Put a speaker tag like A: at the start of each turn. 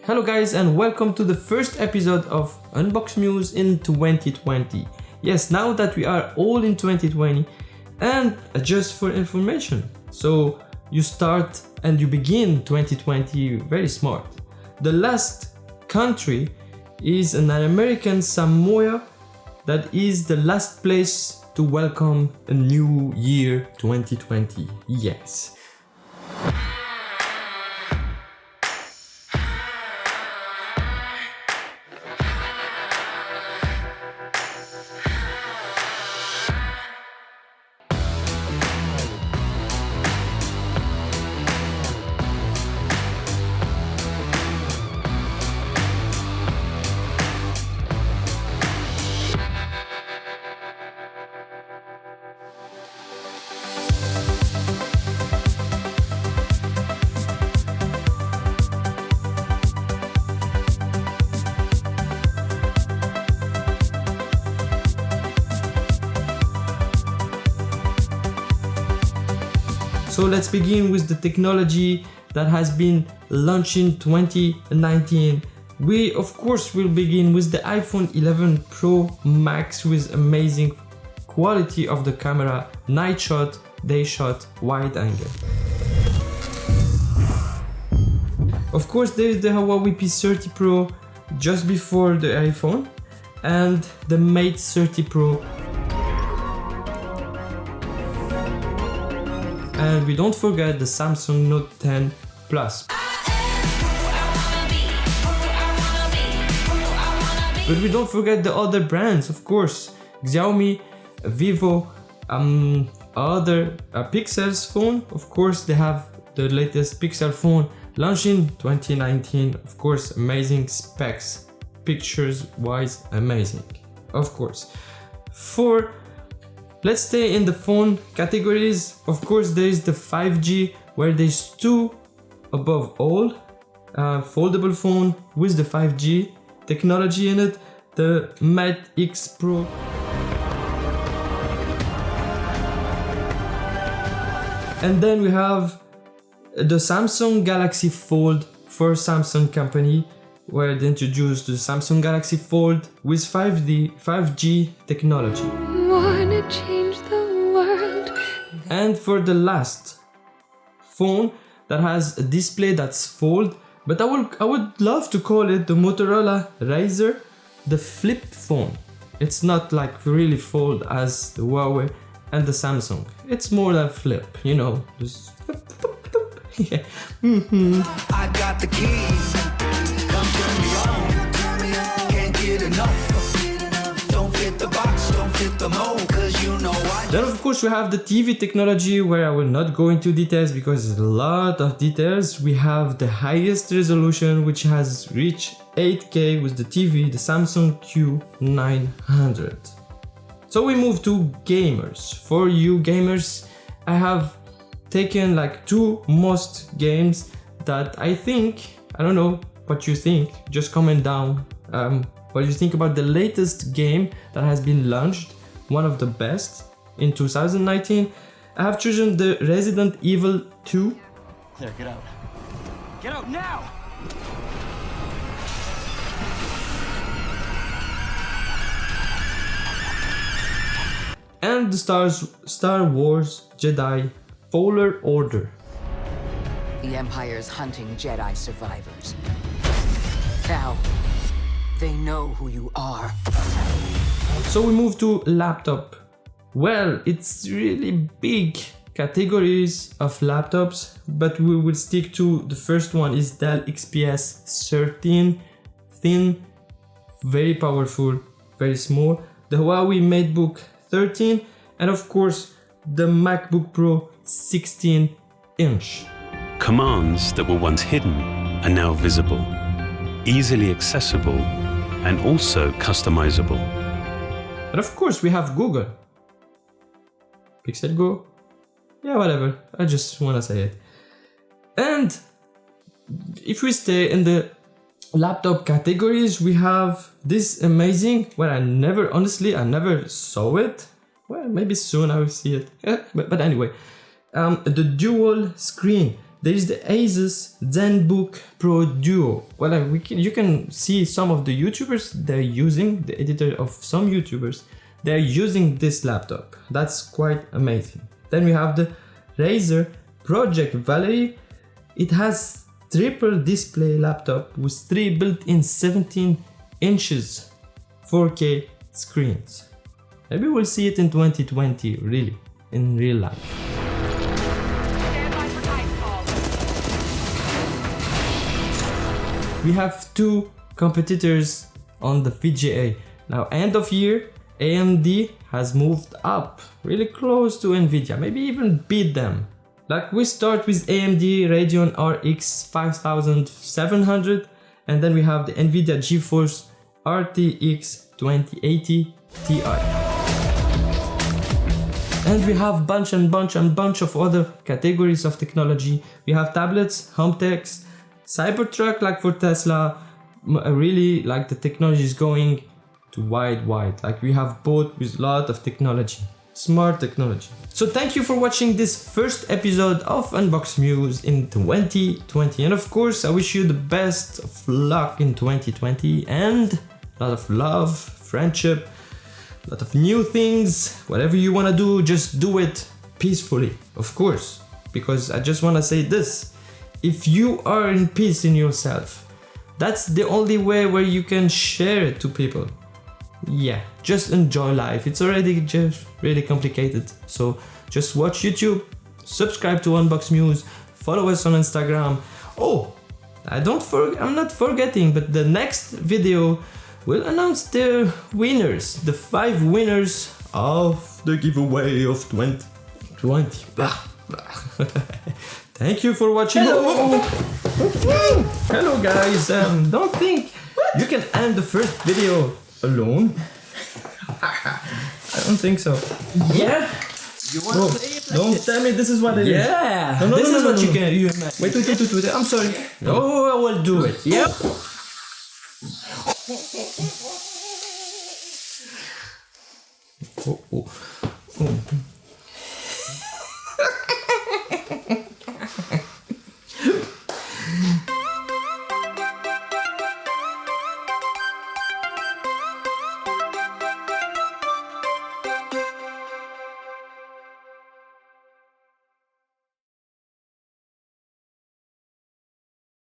A: Hello guys, and welcome to the first episode of Unbox News in 2020. Yes, now that we are all in 2020, and just for information, so you start and you begin 2020 very smart. The last country is an American Samoa that is the last place to welcome a new year 2020. Yes. So let's begin with the technology that has been launched in 2019. We of course will begin with the iPhone 11 Pro Max with amazing quality of the camera, night shot, day shot, wide angle. Of course there is the Huawei P30 Pro just before the iPhone and the Mate 30 Pro. And we don't forget the Samsung Note 10 Plus. But we don't forget the other brands, of course. Xiaomi, Vivo, other Pixel's phone. Of course, they have the latest Pixel phone launched in 2019. Of course, amazing specs, pictures wise, amazing. Of course. Let's stay in the phone categories. Of course, there is the 5G, where there's two above all. Foldable phone with the 5G technology in it, the Mate X Pro. And then we have the Samsung Galaxy Fold for Samsung company, where they introduced the Samsung Galaxy Fold with 5G technology.
B: Wanna change the world.
A: And for the last phone that has a display that's fold, but I would love to call it the Motorola Razer, the flip phone. It's not like really fold as the Huawei and the Samsung. It's more than flip, you know, just yeah.
C: I got the keys. Come turn me on. Can't get enough. Don't fit the box, don't fit the mold, 'cause you know I.
A: Then of course we have the TV technology, where I will not go into details because there's a lot of details. We have the highest resolution, which has reached 8K with the TV, the Samsung Q900. So we move to gamers. For you gamers, I have taken like two most games that I think, I don't know what you think, just comment down what you think about the latest game that has been launched, one of the best in 2019. I have chosen the Resident Evil 2.
D: There, get out. Get out now!
A: And the Star Wars Jedi Fallen Order.
E: The Empire's hunting Jedi survivors. Now, they know who you are.
A: So we move to laptop. Well, it's really big categories of laptops, but we will stick to the first one is Dell XPS 13, thin, very powerful, very small. The Huawei Matebook 13, and of course the MacBook Pro 16-inch.
F: Commands that were once hidden are now visible, easily accessible, and also customizable.
A: And of course we have Google. Pixel Go? Yeah, whatever. I just wanna say it. And if we stay in the laptop categories, we have this amazing, well, I never saw it. Well, maybe soon I will see it. But anyway, the dual screen there is the ASUS ZenBook Pro Duo. Well, you can see some of the YouTubers, they're using, the editor of some YouTubers, they're using this laptop. That's quite amazing. Then we have the Razer Project Valerie. It has triple display laptop with 3 built-in 17 inches 4K screens. Maybe we'll see it in 2020, really, in real life. We have 2 competitors on the VGA. Now, end of year, AMD has moved up really close to Nvidia, maybe even beat them. Like, we start with AMD Radeon RX 5700, and then we have the Nvidia Geforce RTX 2080 Ti. And we have bunch of other categories of technology. We have tablets, home techs, Cybertruck, like for Tesla. I really like the technology is going to wide. Like, we have both with a lot of technology, smart technology. So thank you for watching this first episode of Unbox News in 2020. And of course, I wish you the best of luck in 2020 and a lot of love, friendship, a lot of new things. Whatever you want to do, just do it peacefully, of course. Because I just want to say this. If you are in peace in yourself, that's the only way where you can share it to people. Yeah, just enjoy life. It's already just really complicated. So just watch YouTube, subscribe to Unbox News, follow us on Instagram. Oh, I'm not forgetting, but the next video will announce the winners, the 5 winners of the giveaway of 2020. Thank you for watching. Hello, hello guys. Don't think you can end the first video alone. I don't think so.
D: Yeah? You want to play it like
A: Don't
D: this?
A: tell me this is what it is.
D: Yeah!
A: No,
D: This is what you
A: no.
D: can. You imagine.
A: Wait. I'm sorry.
D: Oh, I will do it. Yep.
A: Oh.